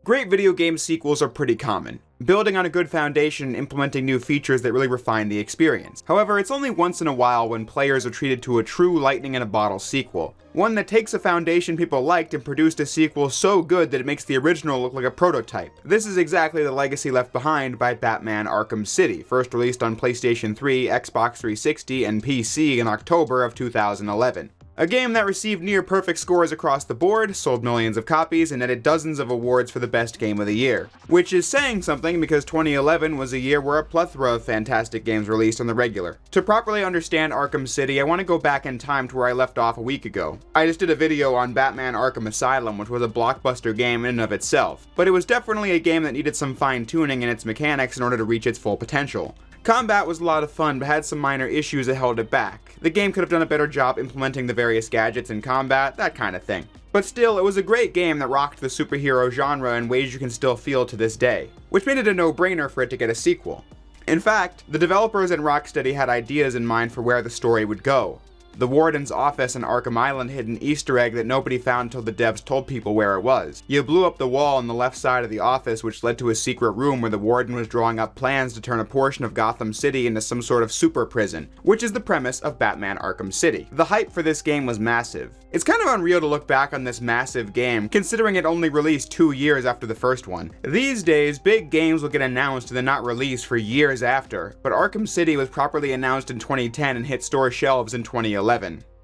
Great video game sequels are pretty common, building on a good foundation and implementing new features that really refine the experience. However, it's only once in a while when players are treated to a true lightning-in-a-bottle sequel. One that takes a foundation people liked and produced a sequel so good that it makes the original look like a prototype. This is exactly the legacy left behind by Batman Arkham City, first released on PlayStation 3, Xbox 360, and PC in October of 2011. A game that received near-perfect scores across the board, sold millions of copies, and netted dozens of awards for the best game of the year. Which is saying something because 2011 was a year where a plethora of fantastic games released on the regular. To properly understand Arkham City, I want to go back in time to where I left off a week ago. I just did a video on Batman Arkham Asylum, which was a blockbuster game in and of itself, but it was definitely a game that needed some fine-tuning in its mechanics in order to reach its full potential. Combat was a lot of fun, but had some minor issues that held it back. The game could have done a better job implementing the various gadgets in combat, that kind of thing. But still, it was a great game that rocked the superhero genre in ways you can still feel to this day, which made it a no-brainer for it to get a sequel. In fact, the developers and Rocksteady had ideas in mind for where the story would go. The Warden's office on Arkham Island hid an Easter egg that nobody found until the devs told people where it was. You blew up the wall on the left side of the office, which led to a secret room where the Warden was drawing up plans to turn a portion of Gotham City into some sort of super prison, which is the premise of Batman Arkham City. The hype for this game was massive. It's kind of unreal to look back on this massive game, considering it only released 2 years after the first one. These days, big games will get announced and then not released for years after, but Arkham City was properly announced in 2010 and hit store shelves in 2011.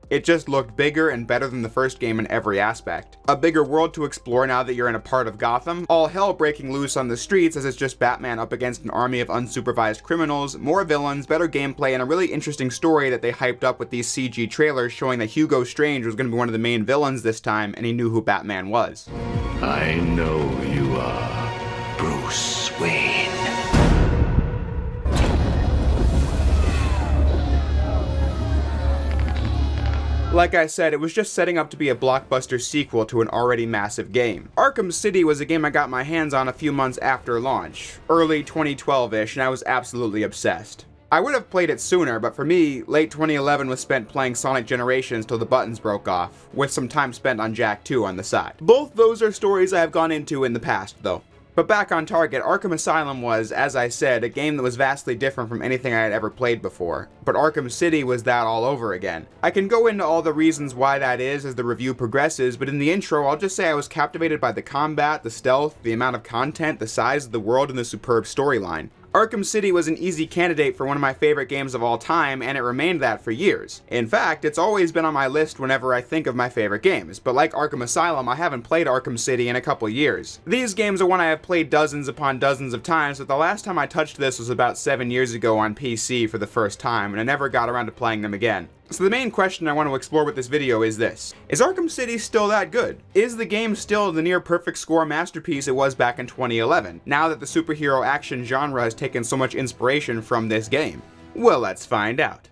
It just looked bigger and better than the first game in every aspect. A bigger world to explore now that you're in a part of Gotham, all hell breaking loose on the streets as it's just Batman up against an army of unsupervised criminals, more villains, better gameplay, and a really interesting story that they hyped up with these CG trailers showing that Hugo Strange was going to be one of the main villains this time and he knew who Batman was. I know you are Bruce Wayne. Like I said, it was just setting up to be a blockbuster sequel to an already massive game. Arkham City was a game I got my hands on a few months after launch, early 2012-ish, and I was absolutely obsessed. I would have played it sooner, but for me, late 2011 was spent playing Sonic Generations till the buttons broke off, with some time spent on Jak 2 on the side. Both those are stories I have gone into in the past, though. But back on target, Arkham Asylum was, as I said, a game that was vastly different from anything I had ever played before. But Arkham City was that all over again. I can go into all the reasons why that is as the review progresses, but in the intro I'll just say I was captivated by the combat, the stealth, the amount of content, the size of the world, and the superb storyline. Arkham City was an easy candidate for one of my favorite games of all time, and it remained that for years. In fact, it's always been on my list whenever I think of my favorite games, but like Arkham Asylum, I haven't played Arkham City in a couple years. These games are one I have played dozens upon dozens of times, but the last time I touched this was about 7 years ago on PC for the first time, and I never got around to playing them again. So the main question I want to explore with this video is this. Is Arkham City still that good? Is the game still the near-perfect score masterpiece it was back in 2011, now that the superhero action genre has taken so much inspiration from this game? Well, let's find out.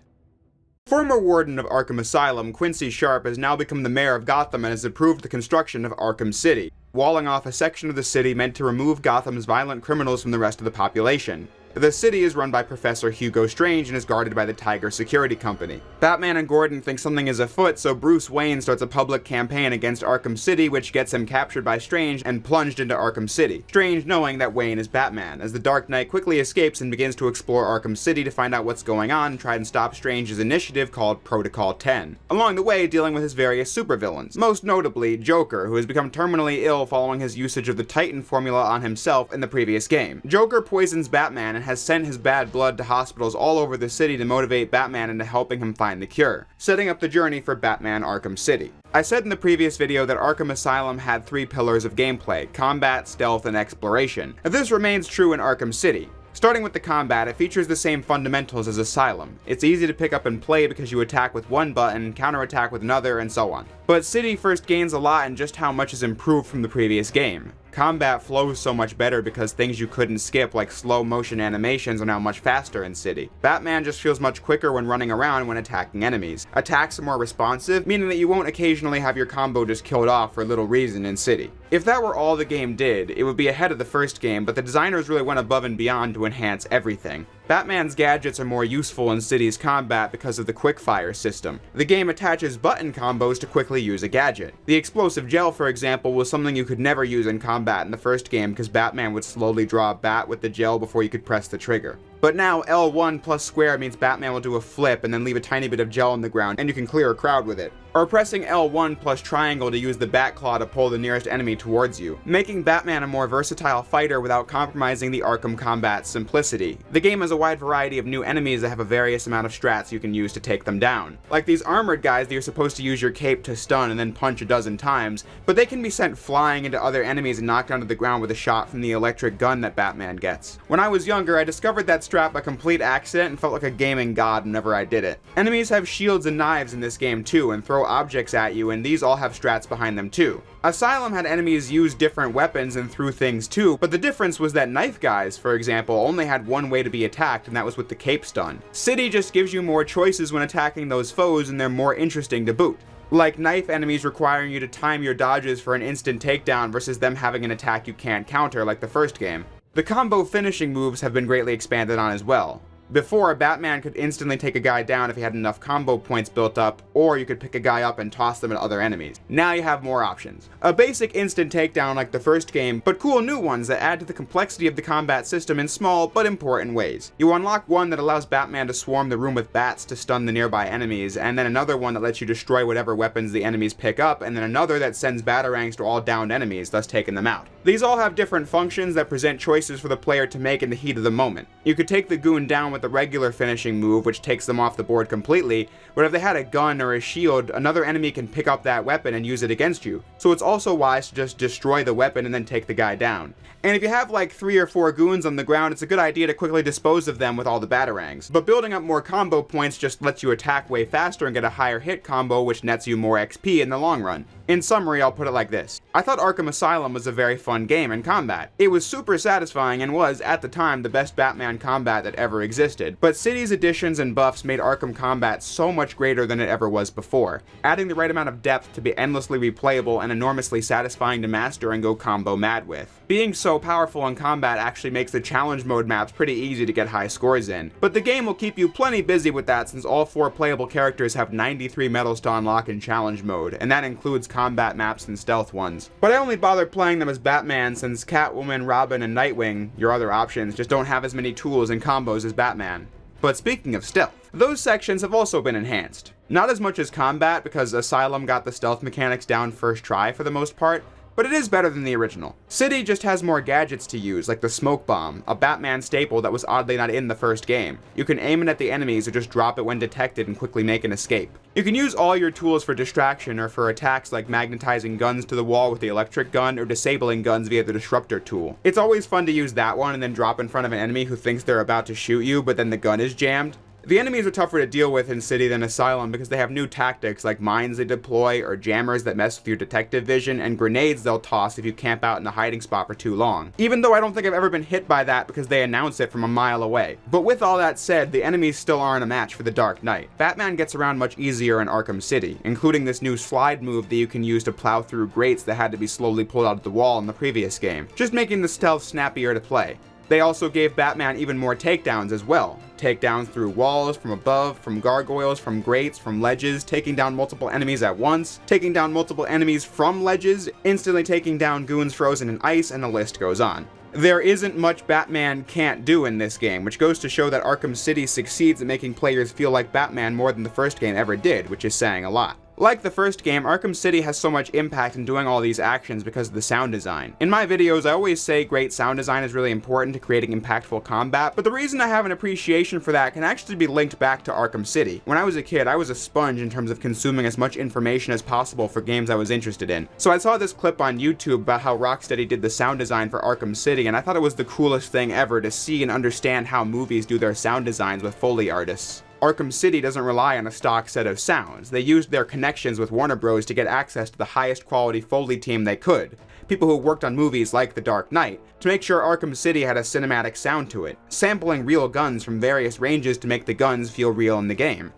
Former warden of Arkham Asylum, Quincy Sharp, has now become the mayor of Gotham and has approved the construction of Arkham City, walling off a section of the city meant to remove Gotham's violent criminals from the rest of the population. The city is run by Professor Hugo Strange and is guarded by the Tiger Security Company. Batman and Gordon think something is afoot, so Bruce Wayne starts a public campaign against Arkham City, which gets him captured by Strange and plunged into Arkham City. Strange knowing that Wayne is Batman, as the Dark Knight quickly escapes and begins to explore Arkham City to find out what's going on and try and stop Strange's initiative called Protocol 10. Along the way, dealing with his various supervillains, most notably Joker, who has become terminally ill following his usage of the Titan formula on himself in the previous game. Joker poisons Batman and has sent his bad blood to hospitals all over the city to motivate Batman into helping him find the cure, setting up the journey for Batman Arkham City. I said in the previous video that Arkham Asylum had 3 pillars of gameplay: combat, stealth, and exploration. This remains true in Arkham City. Starting with the combat, it features the same fundamentals as Asylum. It's easy to pick up and play because you attack with one button, counterattack with another, and so on. But City first gains a lot in just how much is improved from the previous game. Combat flows so much better because things you couldn't skip, like slow motion animations, are now much faster in City. Batman just feels much quicker when running around when attacking enemies. Attacks are more responsive, meaning that you won't occasionally have your combo just killed off for little reason in City. If that were all the game did, it would be ahead of the first game, but the designers really went above and beyond to enhance everything. Batman's gadgets are more useful in City's combat because of the quickfire system. The game attaches button combos to quickly use a gadget. The explosive gel, for example, was something you could never use in combat in the first game because Batman would slowly draw a bat with the gel before you could press the trigger. But now L1 plus square means Batman will do a flip and then leave a tiny bit of gel on the ground and you can clear a crowd with it. Or pressing L1 plus triangle to use the bat claw to pull the nearest enemy towards you, making Batman a more versatile fighter without compromising the Arkham combat's simplicity. The game has a wide variety of new enemies that have a various amount of strats you can use to take them down. Like these armored guys that you're supposed to use your cape to stun and then punch a dozen times, but they can be sent flying into other enemies and knocked down to the ground with a shot from the electric gun that Batman gets. When I was younger, I discovered that strat by complete accident and felt like a gaming god whenever I did it. Enemies have shields and knives in this game too and throw objects at you, and these all have strats behind them too. Asylum had enemies use different weapons and threw things too, but the difference was that knife guys, for example, only had one way to be attacked, and that was with the cape stun. City just gives you more choices when attacking those foes, and they're more interesting to boot. Like knife enemies requiring you to time your dodges for an instant takedown versus them having an attack you can't counter like the first game. The combo finishing moves have been greatly expanded on as well. Before, Batman could instantly take a guy down if he had enough combo points built up, or you could pick a guy up and toss them at other enemies. Now you have more options. A basic instant takedown like the first game, but cool new ones that add to the complexity of the combat system in small but important ways. You unlock one that allows Batman to swarm the room with bats to stun the nearby enemies, and then another one that lets you destroy whatever weapons the enemies pick up, and then another that sends batarangs to all downed enemies, thus taking them out. These all have different functions that present choices for the player to make in the heat of the moment. You could take the goon down with the regular finishing move, which takes them off the board completely, but if they had a gun or a shield, another enemy can pick up that weapon and use it against you. So it's also wise to just destroy the weapon and then take the guy down. And if you have like 3 or 4 goons on the ground, it's a good idea to quickly dispose of them with all the batarangs. But building up more combo points just lets you attack way faster and get a higher hit combo, which nets you more XP in the long run. In summary, I'll put it like this. I thought Arkham Asylum was a very fun game in combat. It was super satisfying and was, at the time, the best Batman combat that ever existed. But City's additions and buffs made Arkham combat so much greater than it ever was before, adding the right amount of depth to be endlessly replayable and enormously satisfying to master and go combo mad with. Being so powerful in combat actually makes the challenge mode maps pretty easy to get high scores in. But the game will keep you plenty busy with that since all 4 playable characters have 93 medals to unlock in challenge mode, and that includes combat maps and stealth ones. But I only bother playing them as Batman since Catwoman, Robin, and Nightwing, your other options, just don't have as many tools and combos as Batman. But speaking of stealth, those sections have also been enhanced. Not as much as combat because Asylum got the stealth mechanics down first try for the most part, but it is better than the original. City just has more gadgets to use, like the smoke bomb, a Batman staple that was oddly not in the first game. You can aim it at the enemies or just drop it when detected and quickly make an escape. You can use all your tools for distraction or for attacks like magnetizing guns to the wall with the electric gun or disabling guns via the disruptor tool. It's always fun to use that one and then drop in front of an enemy who thinks they're about to shoot you, but then the gun is jammed. The enemies are tougher to deal with in City than Asylum because they have new tactics like mines they deploy or jammers that mess with your detective vision and grenades they'll toss if you camp out in a hiding spot for too long. Even though I don't think I've ever been hit by that because they announce it from a mile away. But with all that said, the enemies still aren't a match for the Dark Knight. Batman gets around much easier in Arkham City, including this new slide move that you can use to plow through grates that had to be slowly pulled out of the wall in the previous game, just making the stealth snappier to play. They also gave Batman even more takedowns as well. Takedowns through walls, from above, from gargoyles, from grates, from ledges, taking down multiple enemies at once, taking down multiple enemies from ledges, instantly taking down goons frozen in ice, and the list goes on. There isn't much Batman can't do in this game, which goes to show that Arkham City succeeds at making players feel like Batman more than the first game ever did, which is saying a lot. Like the first game, Arkham City has so much impact in doing all these actions because of the sound design. In my videos, I always say great sound design is really important to creating impactful combat, but the reason I have an appreciation for that can actually be linked back to Arkham City. When I was a kid, I was a sponge in terms of consuming as much information as possible for games I was interested in. So I saw this clip on YouTube about how Rocksteady did the sound design for Arkham City, and I thought it was the coolest thing ever to see and understand how movies do their sound designs with Foley artists. Arkham City doesn't rely on a stock set of sounds. They used their connections with Warner Bros. To get access to the highest quality Foley team they could, people who worked on movies like The Dark Knight, to make sure Arkham City had a cinematic sound to it, sampling real guns from various ranges to make the guns feel real in the game.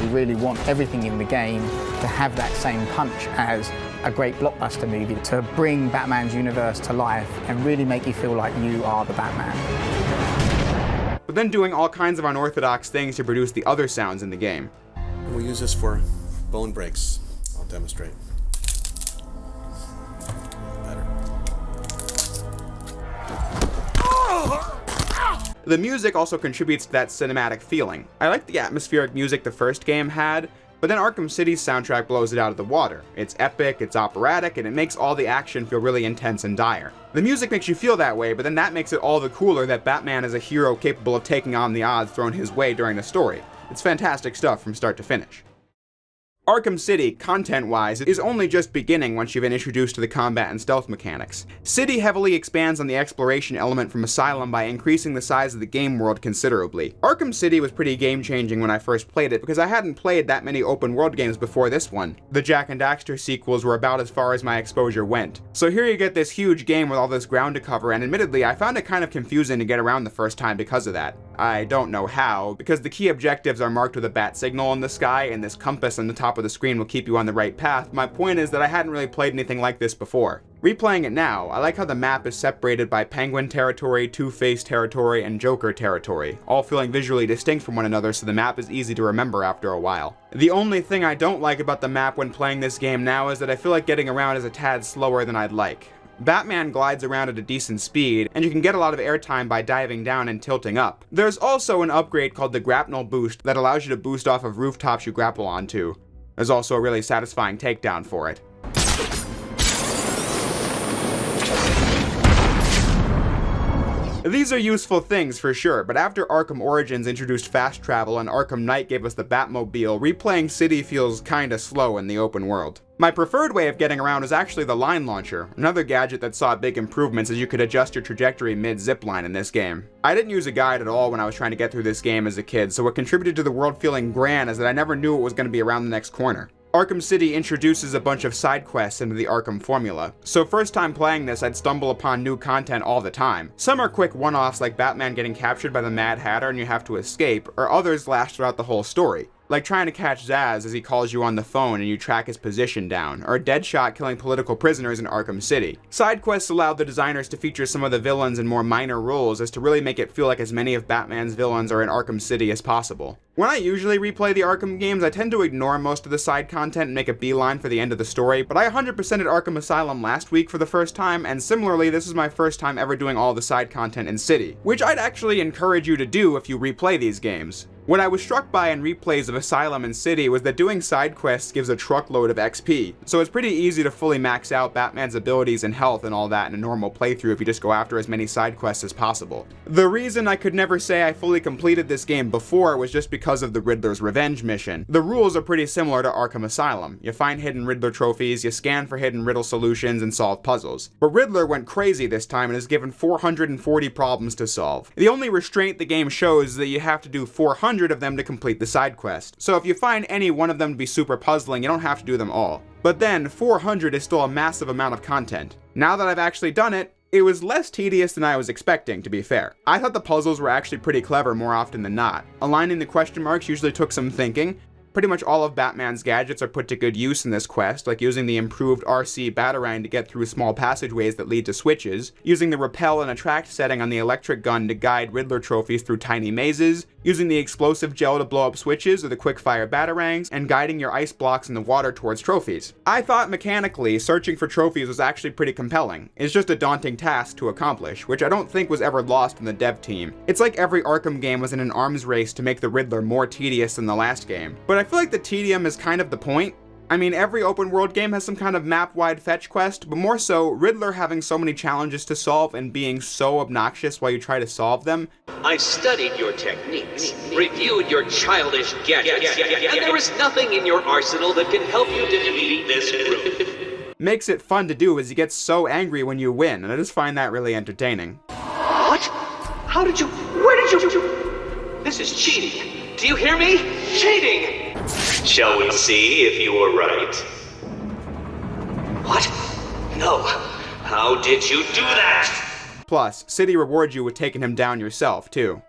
We really want everything in the game to have that same punch as a great blockbuster movie to bring Batman's universe to life and really make you feel like you are the Batman. But then doing all kinds of unorthodox things to produce the other sounds in the game. We'll use this for bone breaks. I'll demonstrate. Better. The music also contributes to that cinematic feeling. I like the atmospheric music the first game had, but then Arkham City's soundtrack blows it out of the water. It's epic, it's operatic, and it makes all the action feel really intense and dire. The music makes you feel that way, but then that makes it all the cooler that Batman is a hero capable of taking on the odds thrown his way during the story. It's fantastic stuff from start to finish. Arkham City, content-wise, is only just beginning once you've been introduced to the combat and stealth mechanics. City heavily expands on the exploration element from Asylum by increasing the size of the game world considerably. Arkham City was pretty game-changing when I first played it because I hadn't played that many open-world games before this one. The Jak and Daxter sequels were about as far as my exposure went. So here you get this huge game with all this ground to cover, and admittedly, I found it kind of confusing to get around the first time because of that. I don't know how, because the key objectives are marked with a bat signal in the sky, and this compass on the top of the screen will keep you on the right path. My point is that I hadn't really played anything like this before. Replaying it now, I like how the map is separated by Penguin territory, Two-Face territory, and Joker territory, all feeling visually distinct from one another so the map is easy to remember after a while. The only thing I don't like about the map when playing this game now is that I feel like getting around is a tad slower than I'd like. Batman glides around at a decent speed, and you can get a lot of airtime by diving down and tilting up. There's also an upgrade called the Grapnel Boost that allows you to boost off of rooftops you grapple onto. There's also a really satisfying takedown for it. These are useful things for sure, but after Arkham Origins introduced fast travel and Arkham Knight gave us the Batmobile, replaying City feels kinda slow in the open world. My preferred way of getting around is actually the Line Launcher, another gadget that saw big improvements as you could adjust your trajectory mid-zipline in this game. I didn't use a guide at all when I was trying to get through this game as a kid, so what contributed to the world feeling grand is that I never knew what was going to be around the next corner. Arkham City introduces a bunch of side quests into the Arkham formula, so first time playing this I'd stumble upon new content all the time. Some are quick one-offs like Batman getting captured by the Mad Hatter and you have to escape, or others last throughout the whole story. Like trying to catch Zsasz as he calls you on the phone and you track his position down, or Deadshot killing political prisoners in Arkham City. Side quests allowed the designers to feature some of the villains in more minor roles as to really make it feel like as many of Batman's villains are in Arkham City as possible. When I usually replay the Arkham games, I tend to ignore most of the side content and make a beeline for the end of the story, but I 100%ed Arkham Asylum last week for the first time, and similarly, this is my first time ever doing all the side content in City, which I'd actually encourage you to do if you replay these games. What I was struck by in replays of Asylum and City was that doing side quests gives a truckload of XP, so it's pretty easy to fully max out Batman's abilities and health and all that in a normal playthrough if you just go after as many side quests as possible. The reason I could never say I fully completed this game before was just because of the Riddler's Revenge mission. The rules are pretty similar to Arkham Asylum. You find hidden Riddler trophies, you scan for hidden riddle solutions, and solve puzzles. But Riddler went crazy this time and is given 440 problems to solve. The only restraint the game shows is that you have to do 400 of them to complete the side quest. So if you find any one of them to be super puzzling, you don't have to do them all. But then, 400 is still a massive amount of content. Now that I've actually done it, it was less tedious than I was expecting, to be fair. I thought the puzzles were actually pretty clever more often than not. Aligning the question marks usually took some thinking. Pretty much all of Batman's gadgets are put to good use in this quest, like using the improved RC Batarang to get through small passageways that lead to switches, using the repel and attract setting on the electric gun to guide Riddler trophies through tiny mazes, using the explosive gel to blow up switches or the quick-fire Batarangs, and guiding your ice blocks in the water towards trophies. I thought mechanically, searching for trophies was actually pretty compelling. It's just a daunting task to accomplish, which I don't think was ever lost in the dev team. It's like every Arkham game was in an arms race to make the Riddler more tedious than the last game. But I feel like the tedium is kind of the point. I mean, every open world game has some kind of map-wide fetch quest, but more so, Riddler having so many challenges to solve and being so obnoxious while you try to solve them. I've studied your techniques, reviewed your childish gadgets, and there is nothing in your arsenal that can help you defeat this group. Makes it fun to do as you get so angry when you win, and I just find that really entertaining. What? How did you... Where did you... This is cheating. Do you hear me? Cheating! Shall we see if you were right? What? No. How did you do that? Plus, City rewards you with taking him down yourself, too.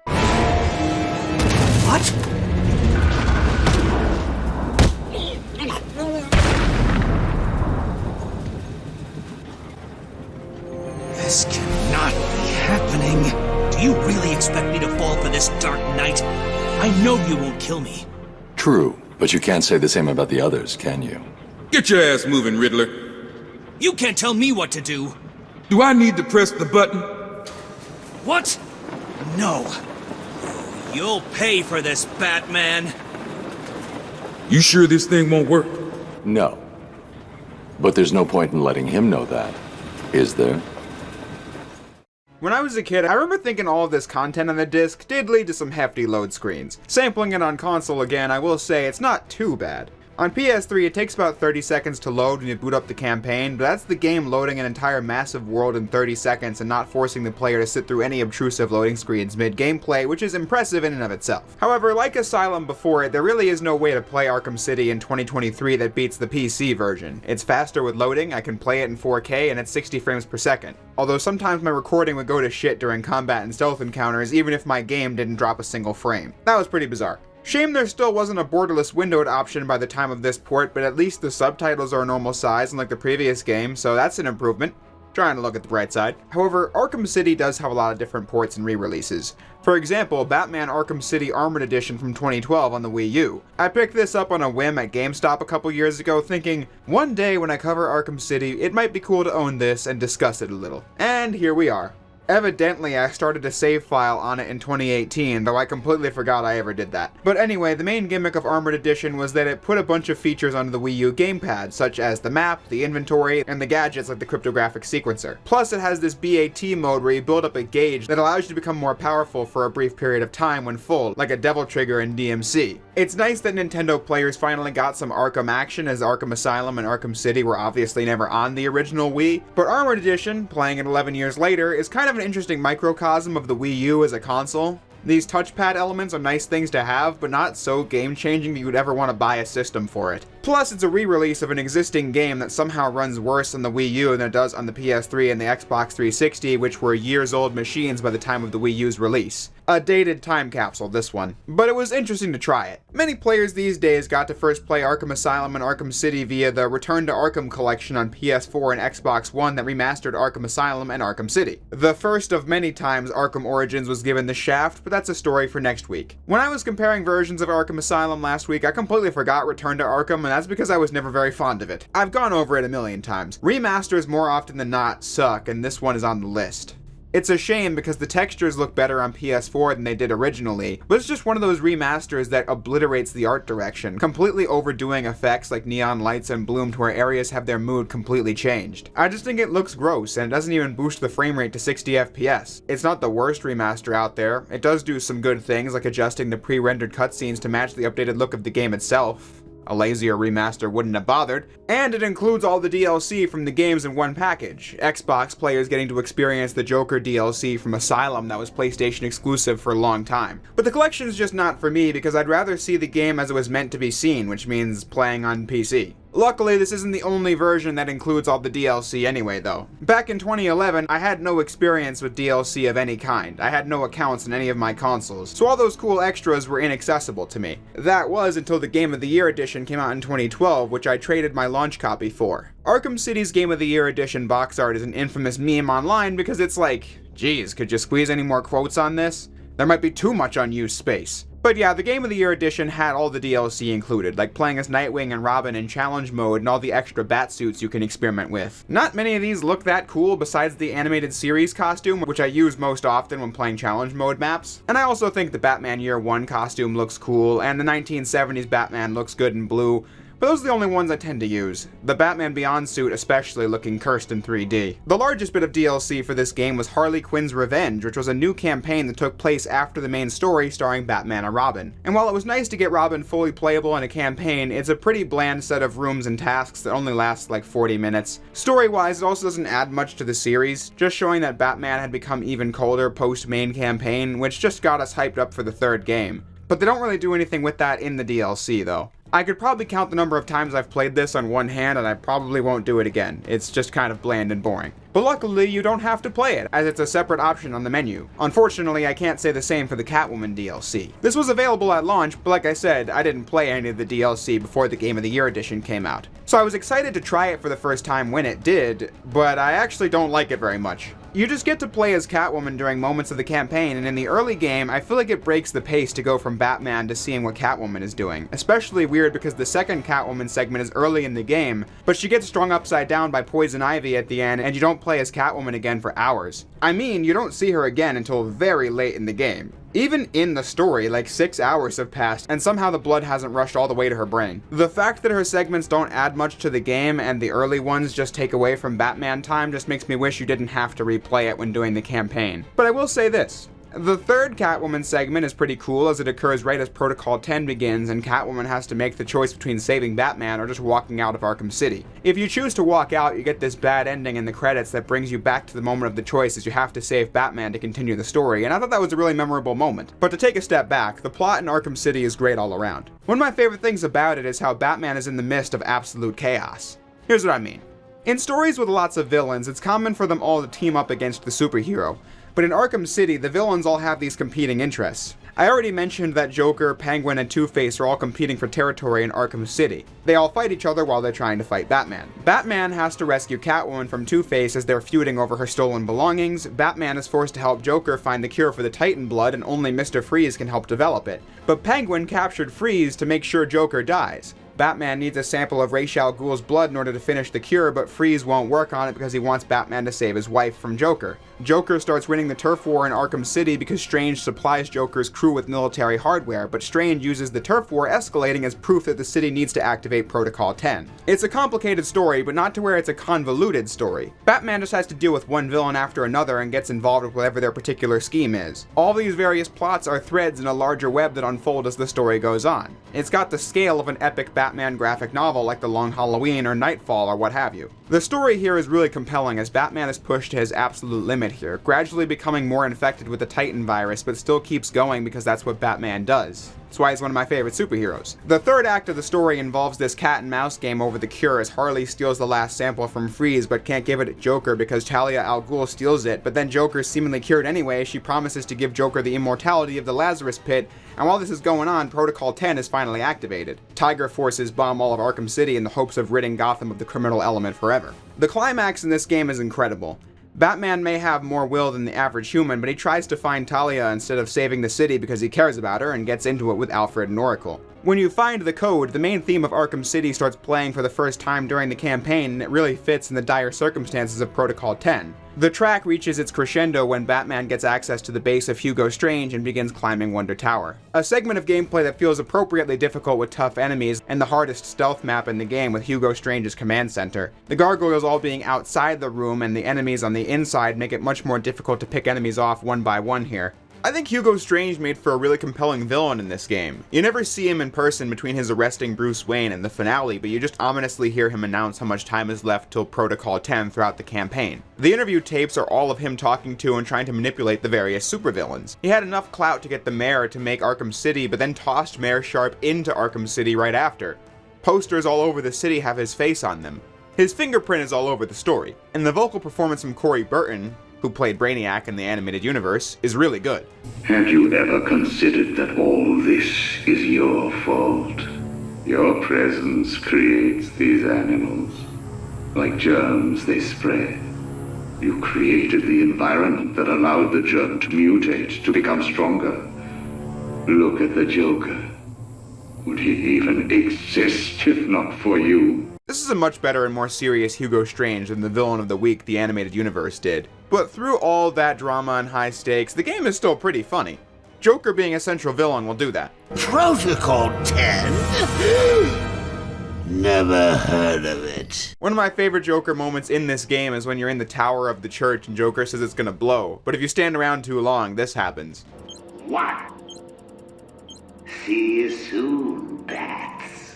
What? This cannot be happening. Do you really expect me to fall for this dark night? I know you won't kill me. True, but you can't say the same about the others, can you? Get your ass moving, Riddler. You can't tell me what to do. Do I need to press the button? What? No. You'll pay for this, Batman. You sure this thing won't work? No. But there's no point in letting him know that, is there? When I was a kid, I remember thinking all of this content on the disc did lead to some hefty load screens. Sampling it on console again, I will say it's not too bad. On PS3, it takes about 30 seconds to load when you boot up the campaign, but that's the game loading an entire massive world in 30 seconds and not forcing the player to sit through any obtrusive loading screens mid-gameplay, which is impressive in and of itself. However, like Asylum before it, there really is no way to play Arkham City in 2023 that beats the PC version. It's faster with loading, I can play it in 4K, and it's 60 frames per second. Although sometimes my recording would go to shit during combat and stealth encounters, even if my game didn't drop a single frame. That was pretty bizarre. Shame there still wasn't a borderless windowed option by the time of this port, but at least the subtitles are a normal size unlike the previous game, so that's an improvement. Trying to look at the bright side. However, Arkham City does have a lot of different ports and re-releases. For example, Batman Arkham City Armored Edition from 2012 on the Wii U. I picked this up on a whim at GameStop a couple years ago thinking, one day when I cover Arkham City, it might be cool to own this and discuss it a little. And here we are. Evidently, I started a save file on it in 2018, though I completely forgot I ever did that. But anyway, the main gimmick of Armored Edition was that it put a bunch of features onto the Wii U gamepad, such as the map, the inventory, and the gadgets like the cryptographic sequencer. Plus, it has this BAT mode where you build up a gauge that allows you to become more powerful for a brief period of time when full, like a Devil Trigger in DMC. It's nice that Nintendo players finally got some Arkham action, as Arkham Asylum and Arkham City were obviously never on the original Wii, but Armored Edition, playing it 11 years later, is kind of an interesting microcosm of the Wii U as a console. These touchpad elements are nice things to have, but not so game-changing that you would ever want to buy a system for it. Plus, it's a re-release of an existing game that somehow runs worse on the Wii U than it does on the PS3 and the Xbox 360, which were years-old machines by the time of the Wii U's release. A dated time capsule, this one. But it was interesting to try it. Many players these days got to first play Arkham Asylum and Arkham City via the Return to Arkham collection on PS4 and Xbox One that remastered Arkham Asylum and Arkham City. The first of many times Arkham Origins was given the shaft, but that's a story for next week. When I was comparing versions of Arkham Asylum last week, I completely forgot Return to Arkham, and that's because I was never very fond of it. I've gone over it a million times. Remasters more often than not suck, and this one is on the list. It's a shame because the textures look better on PS4 than they did originally, but it's just one of those remasters that obliterates the art direction, completely overdoing effects like neon lights and bloom to where areas have their mood completely changed. I just think it looks gross, and it doesn't even boost the frame rate to 60 FPS. It's not the worst remaster out there. It does do some good things like adjusting the pre-rendered cutscenes to match the updated look of the game itself. A lazier remaster wouldn't have bothered, and it includes all the DLC from the games in one package. Xbox players getting to experience the Joker DLC from Asylum that was PlayStation exclusive for a long time. But the collection is just not for me because I'd rather see the game as it was meant to be seen, which means playing on PC. Luckily, this isn't the only version that includes all the DLC anyway, though. Back in 2011, I had no experience with DLC of any kind. I had no accounts in any of my consoles, so all those cool extras were inaccessible to me. That was until the Game of the Year edition came out in 2012, which I traded my launch copy for. Arkham City's Game of the Year edition box art is an infamous meme online because it's like, geez, could you squeeze any more quotes on this? There might be too much unused space. But yeah, the Game of the Year edition had all the DLC included, like playing as Nightwing and Robin in challenge mode and all the extra bat suits you can experiment with. Not many of these look that cool besides the animated series costume, which I use most often when playing challenge mode maps. And I also think the Batman Year 1 costume looks cool, and the 1970s Batman looks good in blue. But those are the only ones I tend to use. The Batman Beyond suit especially looking cursed in 3D. The largest bit of DLC for this game was Harley Quinn's Revenge, which was a new campaign that took place after the main story starring Batman and Robin. And while it was nice to get Robin fully playable in a campaign, it's a pretty bland set of rooms and tasks that only last like 40 minutes. Story-wise, it also doesn't add much to the series, just showing that Batman had become even colder post-main campaign, which just got us hyped up for the third game. But they don't really do anything with that in the DLC, though. I could probably count the number of times I've played this on one hand, and I probably won't do it again. It's just kind of bland and boring. But luckily, you don't have to play it, as it's a separate option on the menu. Unfortunately, I can't say the same for the Catwoman DLC. This was available at launch, but like I said, I didn't play any of the DLC before the Game of the Year edition came out. So I was excited to try it for the first time when it did, but I actually don't like it very much. You just get to play as Catwoman during moments of the campaign, and in the early game, I feel like it breaks the pace to go from Batman to seeing what Catwoman is doing. Especially weird because the second Catwoman segment is early in the game, but she gets strung upside down by Poison Ivy at the end, and you don't play as Catwoman again for hours. I mean, you don't see her again until very late in the game. Even in the story, like 6 hours have passed, and somehow the blood hasn't rushed all the way to her brain. The fact that her segments don't add much to the game, and the early ones just take away from Batman time, just makes me wish you didn't have to replay it when doing the campaign. But I will say this. The third Catwoman segment is pretty cool as it occurs right as Protocol 10 begins and Catwoman has to make the choice between saving Batman or just walking out of Arkham City. If you choose to walk out, you get this bad ending in the credits that brings you back to the moment of the choice as you have to save Batman to continue the story, and I thought that was a really memorable moment. But to take a step back, the plot in Arkham City is great all around. One of my favorite things about it is how Batman is in the midst of absolute chaos. Here's what I mean. In stories with lots of villains, it's common for them all to team up against the superhero. But in Arkham City, the villains all have these competing interests. I already mentioned that Joker, Penguin, and Two-Face are all competing for territory in Arkham City. They all fight each other while they're trying to fight Batman. Batman has to rescue Catwoman from Two-Face as they're feuding over her stolen belongings. Batman is forced to help Joker find the cure for the Titan blood, and only Mr. Freeze can help develop it. But Penguin captured Freeze to make sure Joker dies. Batman needs a sample of Ra's al Ghul's blood in order to finish the cure, but Freeze won't work on it because he wants Batman to save his wife from Joker. Joker starts winning the turf war in Arkham City because Strange supplies Joker's crew with military hardware, but Strange uses the turf war escalating as proof that the city needs to activate Protocol 10. It's a complicated story, but not to where it's a convoluted story. Batman just has to deal with one villain after another and gets involved with whatever their particular scheme is. All these various plots are threads in a larger web that unfold as the story goes on. It's got the scale of an epic Batman graphic novel like The Long Halloween or Nightfall or what have you. The story here is really compelling as Batman is pushed to his absolute limit here, gradually becoming more infected with the Titan virus, but still keeps going because that's what Batman does. That's why he's one of my favorite superheroes. The third act of the story involves this cat and mouse game over the cure as Harley steals the last sample from Freeze but can't give it to Joker because Talia al Ghul steals it, but then Joker's seemingly cured anyway. She promises to give Joker the immortality of the Lazarus Pit, and while this is going on, Protocol 10 is finally activated. Tiger forces bomb all of Arkham City in the hopes of ridding Gotham of the criminal element forever. The climax in this game is incredible. Batman may have more will than the average human, but he tries to find Talia instead of saving the city because he cares about her and gets into it with Alfred and Oracle. When you find the code, the main theme of Arkham City starts playing for the first time during the campaign, and it really fits in the dire circumstances of Protocol 10. The track reaches its crescendo when Batman gets access to the base of Hugo Strange and begins climbing Wonder Tower. A segment of gameplay that feels appropriately difficult with tough enemies, and the hardest stealth map in the game with Hugo Strange's command center. The gargoyles all being outside the room and the enemies on the inside make it much more difficult to pick enemies off one by one here. I think Hugo Strange made for a really compelling villain in this game. You never see him in person between his arresting Bruce Wayne and the finale, but you just ominously hear him announce how much time is left till Protocol 10 throughout the campaign. The interview tapes are all of him talking to and trying to manipulate the various supervillains. He had enough clout to get the mayor to make Arkham City, but then tossed Mayor Sharp into Arkham City right after. Posters all over the city have his face on them. His fingerprint is all over the story, and the vocal performance from Corey Burton, who played Brainiac in the animated universe, is really good. Have you ever considered that all this is your fault? Your presence creates these animals. Like germs, they spread. You created the environment that allowed the germ to mutate, to become stronger. Look at the Joker. Would he even exist if not for you? This is a much better and more serious Hugo Strange than the Villain of the Week the animated universe did. But through all that drama and high stakes, the game is still pretty funny. Joker being a central villain will do that. Protocol 10? Never heard of it. One of my favorite Joker moments in this game is when you're in the tower of the church and Joker says it's gonna blow, but if you stand around too long, this happens. What? See you soon, Bats.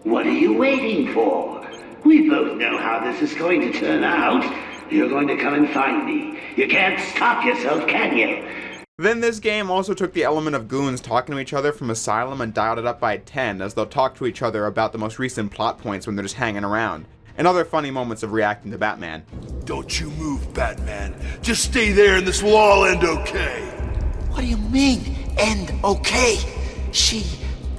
What are you waiting for? We both know how this is going to turn out. You're going to come and find me. You can't stop yourself, can you? Then this game also took the element of goons talking to each other from Asylum and dialed it up by 10, as they'll talk to each other about the most recent plot points when they're just hanging around, and other funny moments of reacting to Batman. Don't you move, Batman. Just stay there and this will all end okay. What do you mean, end okay? She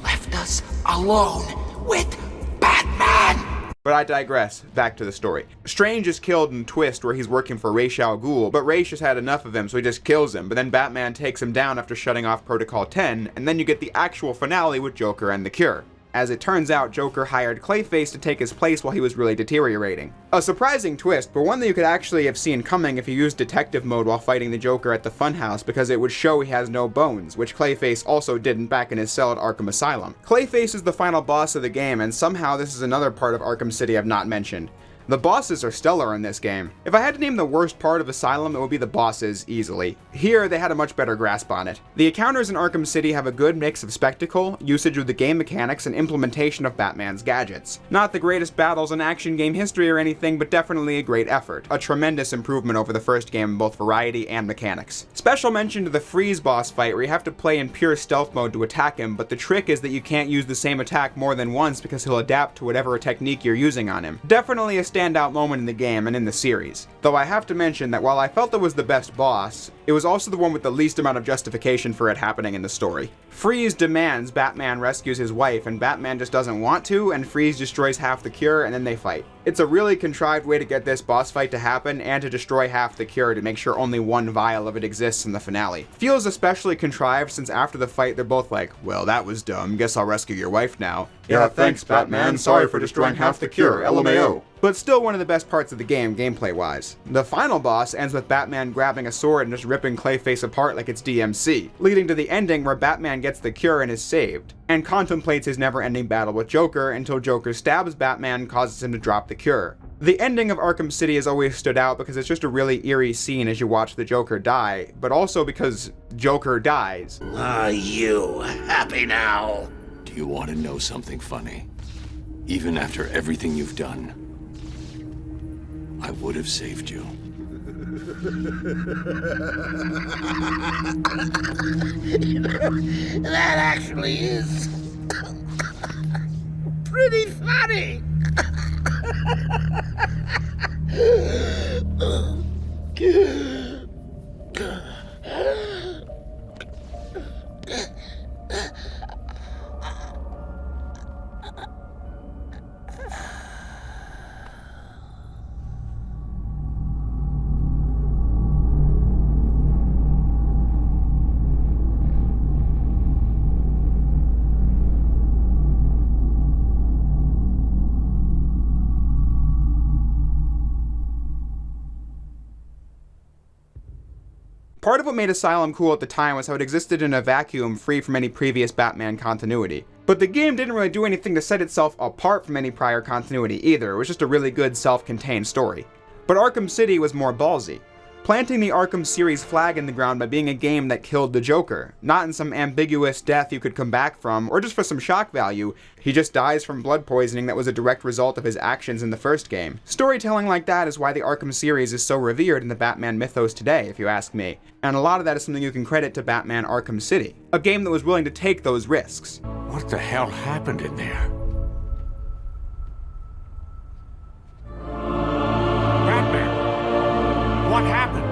left us alone with Batman. But I digress, back to the story. Strange is killed in Twist where he's working for Ra's al Ghul, but Ra's just had enough of him so he just kills him, but then Batman takes him down after shutting off Protocol 10, and then you get the actual finale with Joker and the Cure. As it turns out, Joker hired Clayface to take his place while he was really deteriorating. A surprising twist, but one that you could actually have seen coming if you used detective mode while fighting the Joker at the funhouse, because it would show he has no bones, which Clayface also didn't back in his cell at Arkham Asylum. Clayface is the final boss of the game, and somehow this is another part of Arkham City I've not mentioned. The bosses are stellar in this game. If I had to name the worst part of Asylum, it would be the bosses, easily. Here, they had a much better grasp on it. The encounters in Arkham City have a good mix of spectacle, usage of the game mechanics, and implementation of Batman's gadgets. Not the greatest battles in action game history or anything, but definitely a great effort. A tremendous improvement over the first game in both variety and mechanics. Special mention to the Freeze boss fight, where you have to play in pure stealth mode to attack him, but the trick is that you can't use the same attack more than once because he'll adapt to whatever technique you're using on him. Definitely a standout moment in the game and in the series. Though I have to mention that while I felt it was the best boss, it was also the one with the least amount of justification for it happening in the story. Freeze demands Batman rescues his wife, and Batman just doesn't want to, and Freeze destroys half the Cure, and then they fight. It's a really contrived way to get this boss fight to happen, and to destroy half the Cure to make sure only one vial of it exists in the finale. Feels especially contrived since after the fight they're both like, well, that was dumb, guess I'll rescue your wife now. Yeah, thanks, Batman. Sorry for destroying half the Cure. LMAO. But still one of the best parts of the game, gameplay-wise. The final boss ends with Batman grabbing a sword and just ripping Clayface apart like it's DMC, leading to the ending where Batman gets the Cure and is saved, and contemplates his never-ending battle with Joker until Joker stabs Batman and causes him to drop the Cure. The ending of Arkham City has always stood out because it's just a really eerie scene as you watch the Joker die, but also because Joker dies. Are you happy now? Do you want to know something funny? Even after everything you've done, I would have saved you. That actually is pretty funny. Part of what made Asylum cool at the time was how it existed in a vacuum free from any previous Batman continuity. But the game didn't really do anything to set itself apart from any prior continuity either, it was just a really good self-contained story. But Arkham City was more ballsy, planting the Arkham series flag in the ground by being a game that killed the Joker, not in some ambiguous death you could come back from, or just for some shock value, he just dies from blood poisoning that was a direct result of his actions in the first game. Storytelling like that is why the Arkham series is so revered in the Batman mythos today, if you ask me, and a lot of that is something you can credit to Batman Arkham City, a game that was willing to take those risks. What the hell happened in there? Batman! What happened?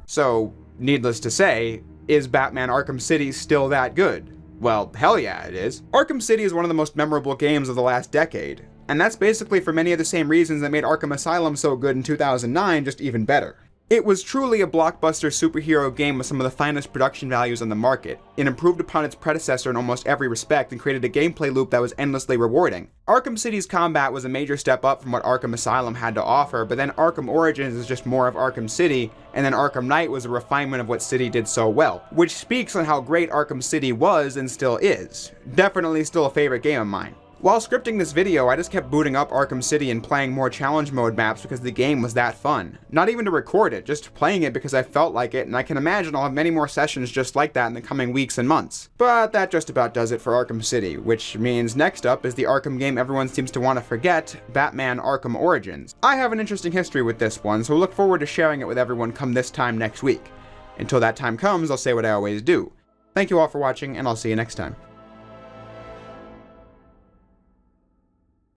So, needless to say, is Batman Arkham City still that good? Well, hell yeah, it is. Arkham City is one of the most memorable games of the last decade, and that's basically for many of the same reasons that made Arkham Asylum so good in 2009, just even better. It was truly a blockbuster superhero game with some of the finest production values on the market. It improved upon its predecessor in almost every respect and created a gameplay loop that was endlessly rewarding. Arkham City's combat was a major step up from what Arkham Asylum had to offer, but then Arkham Origins is just more of Arkham City, and then Arkham Knight was a refinement of what City did so well, which speaks on how great Arkham City was and still is. Definitely still a favorite game of mine. While scripting this video, I just kept booting up Arkham City and playing more challenge mode maps because the game was that fun. Not even to record it, just playing it because I felt like it, and I can imagine I'll have many more sessions just like that in the coming weeks and months. But that just about does it for Arkham City, which means next up is the Arkham game everyone seems to want to forget, Batman Arkham Origins. I have an interesting history with this one, so look forward to sharing it with everyone come this time next week. Until that time comes, I'll say what I always do. Thank you all for watching, and I'll see you next time.